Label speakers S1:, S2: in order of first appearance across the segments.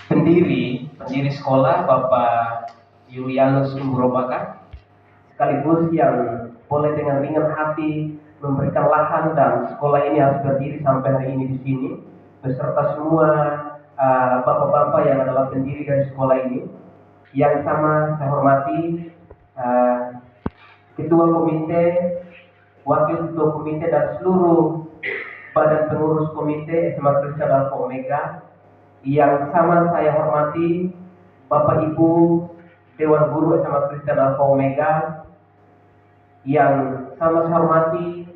S1: pendiri sekolah Bapak Julianus Umburobaka, sekaligus yang boleh dengan ringan hati memberikan lahan dan sekolah ini harus berdiri sampai hari ini di sini beserta semua bapak-bapak yang adalah pendiri dari sekolah ini. Yang sama saya hormati uh, ketua komite, wakil ketua komite dan seluruh badan pengurus komite SMA Kristen Alpha Omega. Yang sama saya hormati Bapak Ibu Dewan Guru SMA Kristen Alpha Omega. Yang sama saya hormati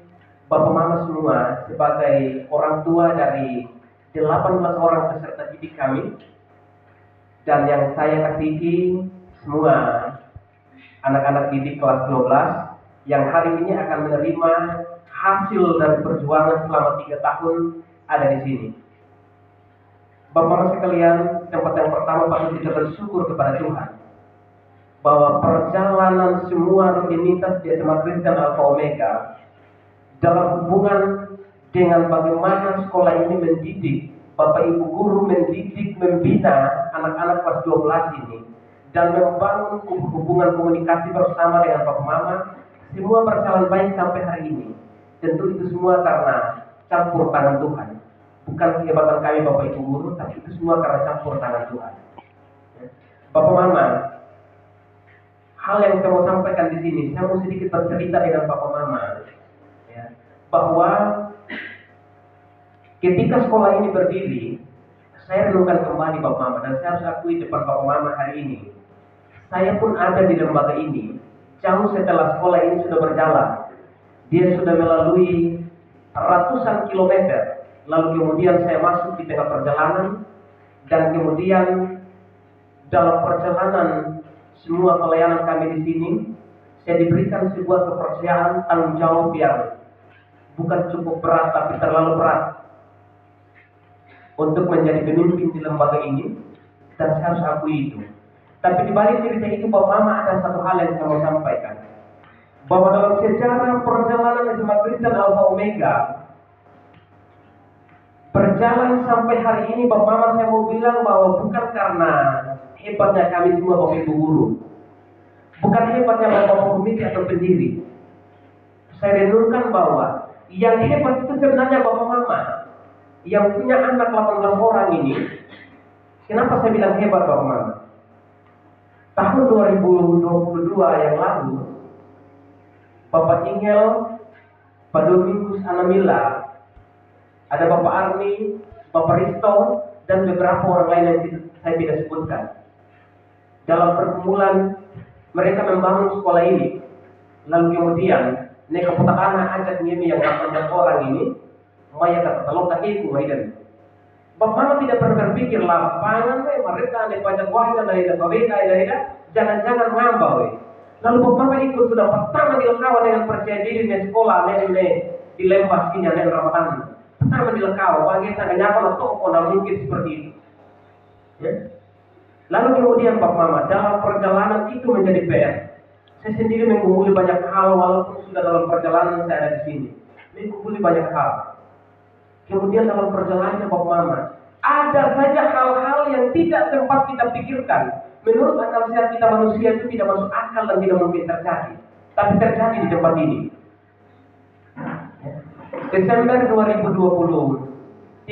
S1: Bapak Mama semua sebagai orang tua dari 18 orang peserta didik kami. Dan yang saya kasihi semua anak-anak didik kelas 12 yang hari ini akan menerima hasil dari perjuangan selama 3 tahun ada di sini. Bapak-bapak sekalian, tempat yang pertama patut kita bersyukur kepada Tuhan bahwa perjalanan semua rutinitas di SMA Kristen Alpha Omega dalam hubungan dengan bagaimana sekolah ini mendidik, Bapak Ibu guru mendidik, membina anak-anak kelas 12 ini dan membangun hubungan komunikasi bersama dengan Bapak Mama, semua berjalan baik sampai hari ini. Tentu itu semua karena campur tangan Tuhan. Bukan kehebatan kami Bapak Ibu guru, tapi itu semua karena campur tangan Tuhan. Bapak Mama, hal yang saya mau sampaikan di sini, saya mau sedikit bercerita dengan Bapak Mama, ya, bahwa ketika sekolah ini berdiri, saya renungkan kembali Bapak Mama, dan saya harus akui depan Bapak Mama hari ini, saya pun ada di lembaga ini jauh setelah sekolah ini sudah berjalan. Dia sudah melalui ratusan kilometer, lalu kemudian saya masuk di tengah perjalanan, dan kemudian dalam perjalanan semua pelayanan kami di sini, saya diberikan sebuah kepercayaan tanggung jawab yang bukan cukup berat tapi terlalu berat untuk menjadi pemimpin di lembaga ini, dan saya harus akui itu. Tapi di balik cerita itu Bapak Mama ada satu hal yang saya mau sampaikan, bahwa dalam sejarah perjalanan SMA Kristen Alpha Omega berjalan sampai hari ini, Bapak Mama saya mau bilang bahwa bukan karena hebatnya kami semua Bapak Ibu guru, bukan hebatnya Bapak komite atau pendiri. Saya renungkan bahwa yang hebat itu sebenarnya Bapak Mama yang punya anak 18 orang ini. Kenapa saya bilang hebat Bapak Mama? Tahun 2022 yang lalu, Bapak Ingel, Pak Domingus Anamila, ada Bapak Arni, Bapak Risto, dan beberapa orang lain yang saya tidak sebutkan. Dalam pergumulan mereka membangun sekolah ini, lalu kemudian neka putak anak ajak ngemi yang 18 orang ini, maya kata telok kaki dan Bapak Mama tidak pernah berpikir lapangan mereka ane pajak wahana dari KWK dari jangan-jangan ngambau. Lalu Bapak Mama ikut sudah pertama dilengkapi dengan percaya diri di sekolah di Lembas ini ane Ramadan. Pertama dilengkapi bagaimana nyapa atau mungkin seperti itu. Ya. Lalu kemudian Bapak Mama dalam perjalanan itu menjadi PR. Saya sendiri menggumuli banyak hal walaupun sudah dalam perjalanan saya ada di sini. Menggumuli banyak hal. Kemudian dalam perjalanan Bapak Mama, ada saja hal-hal yang tidak sempat kita pikirkan. Menurut akal sehat kita manusia itu tidak masuk akal dan tidak mungkin terjadi. Tapi terjadi di tempat ini. Desember 2023,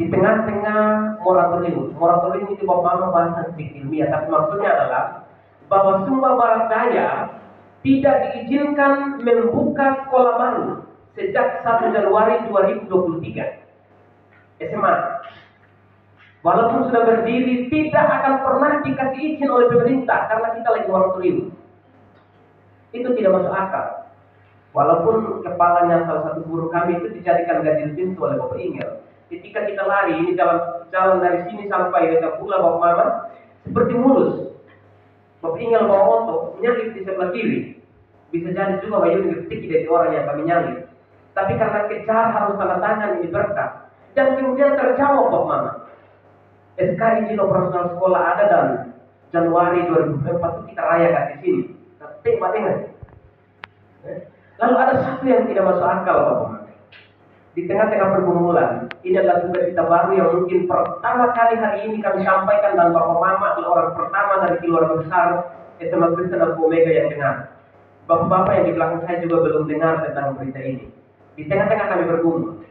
S1: di tengah-tengah moratorium itu Bapak Mama bahasa sedikit ilmiah, tapi maksudnya adalah bahwa Sumba Barat Daya tidak diizinkan membuka sekolah baru sejak 1 Januari 2023. SMA walaupun sudah berdiri tidak akan pernah dikasih izin oleh pemerintah karena kita lagi moratorium. Itu tidak masuk akal. Walaupun kepalanya salah satu guru kami itu dijadikan ganjil pintu oleh Bapak Ingel. Ketika kita lari, ini jalan dari sini sampai ke Pula Bapak Mama seperti mulus. Bapak Ingel bawa motor menyalip di sebelah kiri. Bisa jadi juga Bayu ngetik dari orang yang kami nyalip. Tapi karena kejar harus tanda tangan ini berkas. Dan kemudian terjawab Bapak Mama. SK izin operasional sekolah ada dan Januari 2024 itu kita rayakan di sini. Tapi dengar. Lalu ada satu yang tidak masuk akal Bapak Mama. Di tengah-tengah pergumulan, ini adalah sukacita baru yang mungkin pertama kali hari ini kami sampaikan, dan Bapak Mama adalah orang pertama dari keluarga besar SMA Kristen Alfa Omega yang dengar. Bapak-bapak yang di belakang saya juga belum dengar tentang berita ini. Di tengah-tengah kami bergumul,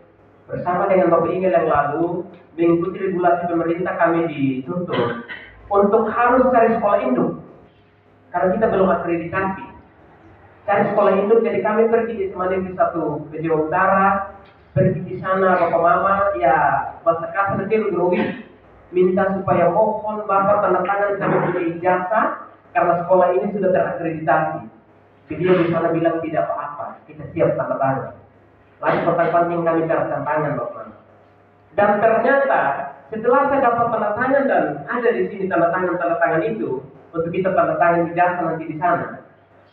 S1: bersama dengan Bapak Ingel yang lalu, mengikuti regulasi pemerintah, kami dituntut untuk harus cari sekolah induk. Karena kita belum akreditasi. Cari sekolah induk, jadi kami pergi di SMA Negeri 1 ke Jawa Utara, pergi di sana Bapak Mama, ya bahasa kasar itu grogi, minta supaya mohon Bapak tanda tangan kami punya ijazah, karena sekolah ini sudah terakreditasi. Beliau di sana bilang tidak apa-apa, kita siap tanda tangan. Lalu penting kami cari tanda tangan Bapak Mama. Dan ternyata setelah saya dapat tanda tangan dan ada di sini tanda tangan itu untuk kita tanda tangan ijazah nanti di sana,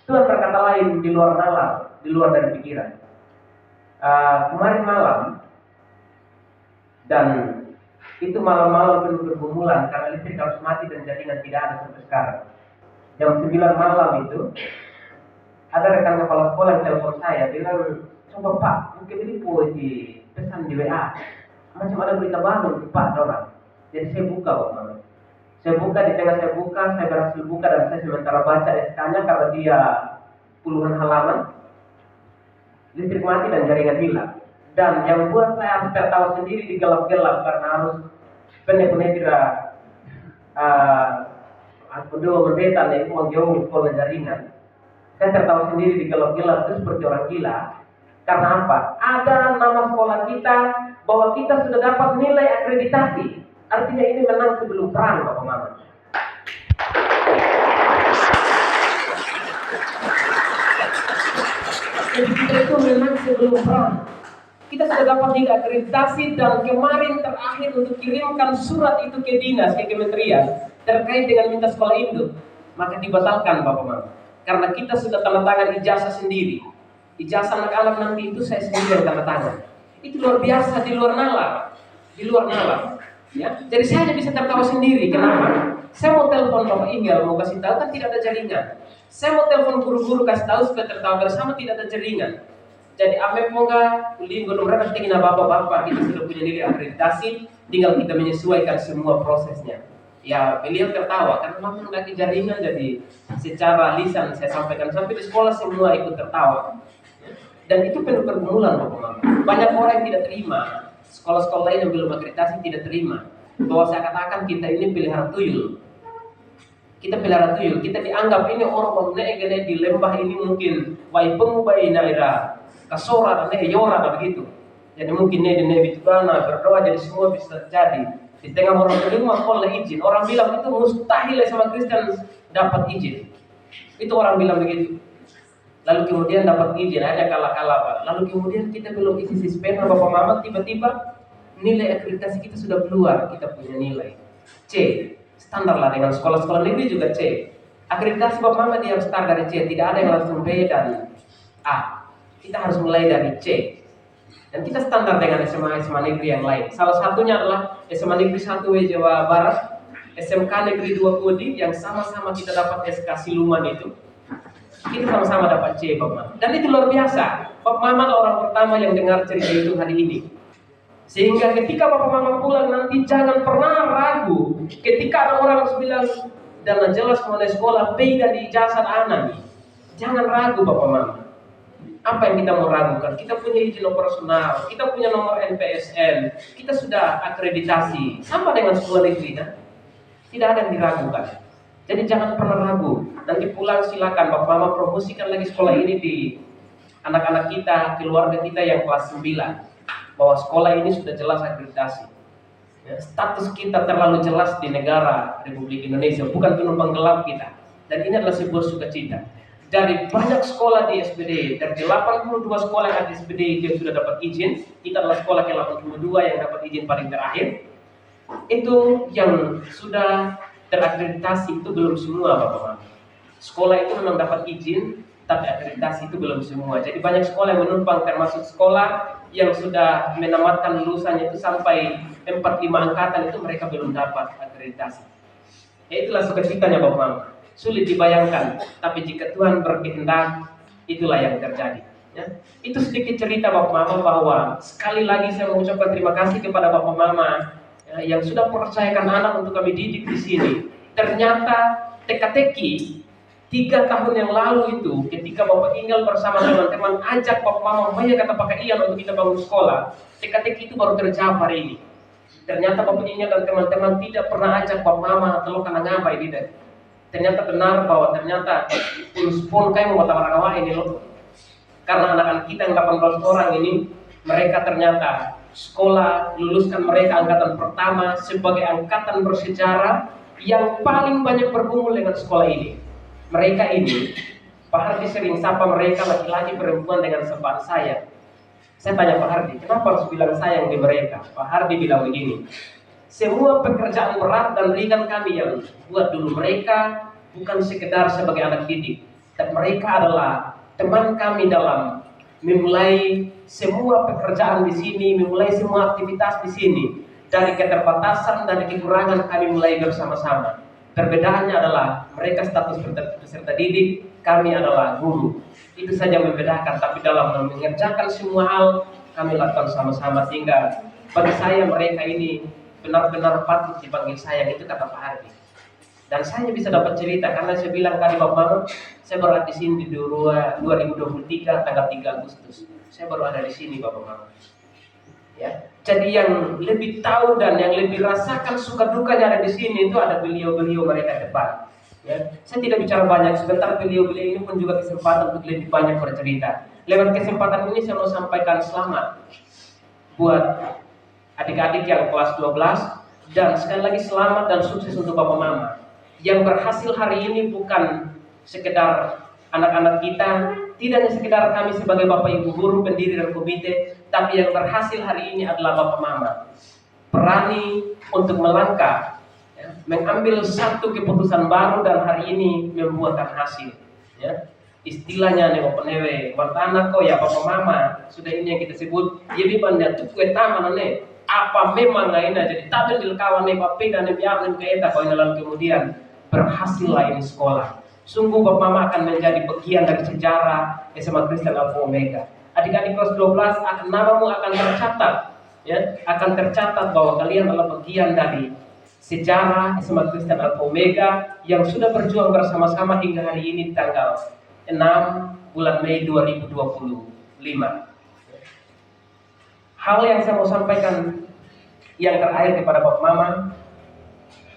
S1: Tuhan berkata lain di luar nalar, di luar dari pikiran. Kemarin malam, dan itu malam-malam penuh pergumulan karena listrik harus mati dan jaringan tidak ada sampai sekarang. Jam 9 malam itu ada rekan kepala sekolah yang telepon saya, bilang, coba Pak, mungkin ini di pesan di WA, macam ada berita baru Pak orang. Jadi saya buka Bapak. Saya buka, di tengah saya buka, saya berhasil buka dan saya sementara baca SK-nya karena dia puluhan halaman. Listrik mati dan jaringan hilang. Dan yang buat saya harus tertawa sendiri di gelap-gelap karena harus benar-benar aku dulu mendetan itu menjauh sekolah jaringan. Saya tertawa sendiri di gelap-gelap itu seperti orang gila. Karena apa? Ada nama sekolah kita bahwa kita sudah dapat nilai akreditasi. Artinya ini menang sebelum perang, Bapak Mama. Jadi kita itu menang sebelum perang. Kita sudah dapat nilai akreditasi, dan kemarin terakhir untuk kirimkan surat itu ke dinas, ke kementerian terkait dengan minta sekolah induk, maka dibatalkan Bapak Mama. Karena kita sudah tanda tangan ijazah sendiri. Ijazah anak-anak nanti itu saya sendiri yang tanda tangan. Itu luar biasa, di luar nalar. Di luar nalar. Ya, jadi saya hanya bisa tertawa sendiri. Kenapa? Saya mau telepon Bapak Ingel, mau kasih tahu kan tidak ada jaringan. Saya mau telepon guru-guru kasih tahu supaya tertawa bersama, tidak ada jaringan. Jadi ambil moga ulin gunung mereka tinggal bapak-bapak, kita sudah punya nilai akreditasi, tinggal kita menyesuaikan semua prosesnya. Ya beliau tertawa karena memang lagi jaringan, jadi secara lisan saya sampaikan sampai di sekolah semua ikut tertawa. Dan itu penuh pergumulan Bapak-Bapak. Banyak orang yang tidak terima, sekolah-sekolah lain yang belum akreditasi tidak terima bahwa saya katakan kita ini pelihara tuyul. Kita pelihara tuyul, kita dianggap ini orang bangunnya di lembah ini mungkin wai pengubai naira kasora dan yora begitu. Jadi mungkin nebi tubana berdoa jadi semua bisa terjadi. Di tengah orang kelima oleh izin. Orang bilang itu mustahil sama Kristen dapat izin. Itu orang bilang begitu. Lalu kemudian dapat izin, hanya kalah-kalah Pak. Lalu kemudian kita belum isi sispen Bapak Mama, tiba-tiba nilai akreditasi kita sudah keluar, kita punya nilai C. Standar lah dengan sekolah-sekolah negeri juga C. Akreditasi Bapak Mama dia harus start dari C, tidak ada yang langsung B dan A. Kita harus mulai dari C. Dan kita standar dengan SMA negeri yang lain. Salah satunya adalah SMA Negeri 1 Jawa Barat, SMK Negeri 2 Kodi yang sama-sama kita dapat SK Siluman itu. Kita sama-sama dapat C, Bapak Mama. Dan itu luar biasa. Bapak Mama adalah orang pertama yang dengar cerita itu hari ini. Sehingga ketika Bapak Mama pulang nanti jangan pernah ragu. Ketika ada orang bilang dan jelas mengenai sekolah beda di ijazah anak, jangan ragu Bapak Mama. Apa yang kita mau ragukan? Kita punya izin operasional, kita punya nomor NPSN, kita sudah akreditasi, sama dengan sekolah negeri, kan? Tidak ada yang diragukan. Jadi jangan pernah ragu. Nanti pulang silakan Bapak Mama promosikan lagi sekolah ini di anak-anak kita, keluarga kita yang kelas 9, bahwa sekolah ini sudah jelas akreditasi. Ya, status kita terlalu jelas di negara Republik Indonesia, bukan penumpang gelap kita. Dan ini adalah sebuah sukacita. Dari banyak sekolah di SPD, dari 82 sekolah yang ada di SPD yang sudah dapat izin, kita adalah sekolah ke-82 yang dapat izin paling terakhir. Itu yang sudah terakreditasi itu belum semua Bapak-Bapak. Sekolah itu memang dapat izin, tapi akreditasi itu belum semua. Jadi banyak sekolah yang menumpang, termasuk sekolah yang sudah menamatkan lulusannya itu sampai 4-5 angkatan itu mereka belum dapat akreditasi. Ya itulah sukacitanya Bapak-Bapak. Sulit dibayangkan, tapi jika Tuhan berkehendak, itulah yang terjadi. Ya, itu sedikit cerita Bapak Mama, bahwa sekali lagi saya mengucapkan terima kasih kepada Bapak Mama yang sudah percayakan anak untuk kami didik di sini. Ternyata teka-teki 3 tahun yang lalu itu, ketika Bapak tinggal bersama teman-teman, ajak Bapak Mama, "Maya kata pakai Ian untuk kita bangun sekolah." Teka-teki itu baru terjawab hari ini. Ternyata Bapak Ian dan teman-teman tidak pernah ajak Bapak Mama atau karena ngapa ini deh. Ternyata benar bahwa ternyata pun kayak mau orang ini loh. Karena anak-anak kita yang 18 orang ini, mereka ternyata sekolah, luluskan mereka angkatan pertama sebagai angkatan bersejarah yang paling banyak bergumul dengan sekolah ini. Mereka ini, Pak Hardi sering sapa mereka laki-laki perempuan dengan sapaan sayang. Saya tanya Pak Hardi, kenapa harus bilang sayang di mereka? Pak Hardi bilang begini, semua pekerjaan berat dan ringan kami yang buat dulu mereka bukan sekedar sebagai anak didik, tapi mereka adalah teman kami dalam memulai semua pekerjaan di sini, memulai semua aktivitas di sini. Dari keterbatasan, dari kekurangan kami mulai bersama-sama. Perbedaannya adalah mereka status peserta didik, kami adalah guru. Itu saja membedakan, tapi dalam mengerjakan semua hal kami lakukan sama-sama, sehingga bagi saya mereka ini benar-benar patut dipanggil sayang, itu kata Pak Hardi. Dan saya bisa dapat cerita karena saya bilang tadi Bapak Mama, saya baru ada di sini di 2023 tanggal 3 Agustus. Saya baru ada di sini Bapak Mama. Ya. Jadi yang lebih tahu dan yang lebih rasakan suka dukanya ada di sini itu ada beliau-beliau mereka depan. Ya. Saya tidak bicara banyak, sebentar beliau-beliau ini pun juga kesempatan untuk lebih banyak bercerita. Lewat kesempatan ini saya mau sampaikan selamat buat adik-adik yang kelas 12 dan sekali lagi selamat dan sukses untuk Bapak Mama. Yang berhasil hari ini bukan sekedar anak-anak kita, tidak hanya sekedar kami sebagai Bapak Ibu guru, pendiri dan komite, tapi yang berhasil hari ini adalah Bapak Mama. Berani untuk melangkah, ya, mengambil satu keputusan baru dan hari ini membuahkan hasil. Ya. Istilahnya nih Bapak Newe, wartana kok ya Bapak Mama, sudah ini yang kita sebut, jadi banyak tuh kue taman nih. Apa memang nggak ini jadi tabel di kawan nih Bapak dan biarin ke eta kau lalu kemudian berhasillah ini sekolah. Sungguh Bapak Mama akan menjadi bagian dari sejarah SMA Kristen Alpha Omega. Adik-adik kelas 12 akan namamu akan tercatat, ya, akan tercatat bahwa kalian adalah bagian dari sejarah SMA Kristen Alpha Omega yang sudah berjuang bersama-sama hingga hari ini tanggal 6 bulan Mei 2025. Hal yang saya mau sampaikan yang terakhir kepada Bapak Mama,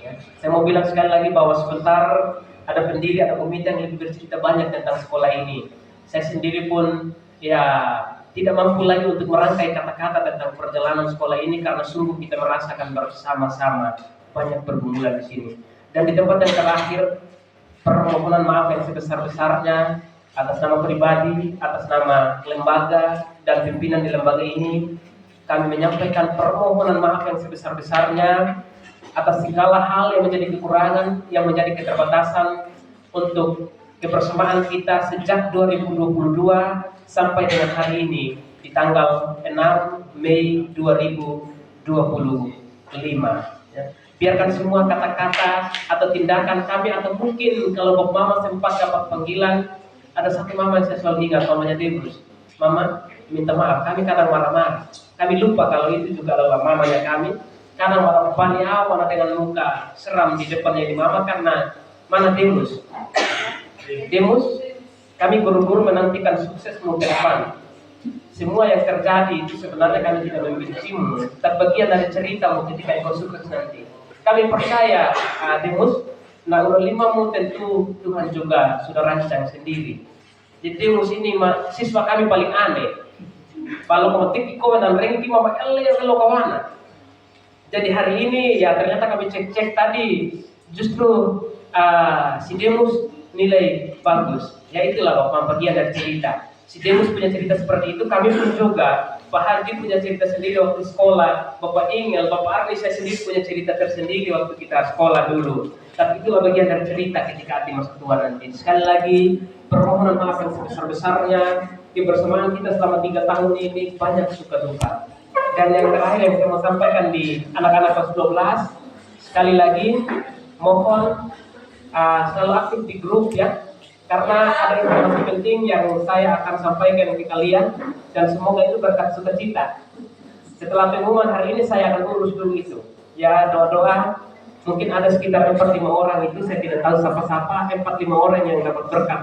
S1: ya, saya mau bilang sekali lagi bahwa sebentar ada pendiri atau komite yang lebih bercerita banyak tentang sekolah ini. Saya sendiri pun ya tidak mampu lagi untuk merangkai kata-kata tentang perjalanan sekolah ini karena sungguh kita merasakan bersama-sama banyak pergumulan di sini. Dan di tempat yang terakhir, permohonan maaf yang sebesar-besarnya atas nama pribadi, atas nama lembaga dan pimpinan di lembaga ini. Kami menyampaikan permohonan maaf yang sebesar-besarnya atas segala hal yang menjadi kekurangan, yang menjadi keterbatasan untuk kebersamaan kita sejak 2022 sampai dengan hari ini di tanggal 6 Mei 2025. Ya. Biarkan semua kata-kata atau tindakan kami atau mungkin kalau Bapak Mama sempat dapat panggilan, ada satu mama yang saya selalu ingat, mamanya Debrus. Mama, minta maaf, kami kadang marah-marah. Kami lupa kalau itu juga adalah mamanya kami. Karena marah mana dengan muka seram di depannya ini mama karena mana Demus. Demus, kami guru-guru menantikan suksesmu ke depan. Semua yang terjadi itu sebenarnya kami tidak membencimu, tapi bagian dari ceritamu ketika engkau sukses nanti. Kami percaya, Demus, nah udah 5mu tentu Tuhan juga sudah rancang sendiri. Jadi Demus ini siswa kami paling aneh. Kalau kemetik iko dan rengki mama kalau kawana. Jadi hari ini ya ternyata kami cek-cek tadi justru si Demus nilai bagus. Ya itulah Bapak bagian dari cerita. Si Demus punya cerita seperti itu, kami pun juga. Pak Hardi punya cerita sendiri waktu sekolah. Bapak Ingel, Bapak Arni saya sendiri punya cerita tersendiri waktu kita sekolah dulu. Tapi itulah bagian dari cerita ketika hati masuk tua nanti. Sekali lagi permohonan maaf yang sebesar-besarnya. Kebersamaan kita selama 3 tahun ini banyak suka duka. Dan yang terakhir yang saya mau sampaikan di anak-anak kelas 12, sekali lagi mohon selalu aktif di grup ya. karena ada informasi penting yang saya akan sampaikan ke kalian, dan semoga itu berkat sukacita. Setelah pengumuman hari ini saya akan urus dulu itu. Ya, doa-doa. Mungkin ada sekitar 4-5 orang itu, saya tidak tahu siapa-siapa, 4-5 orang yang dapat berkat.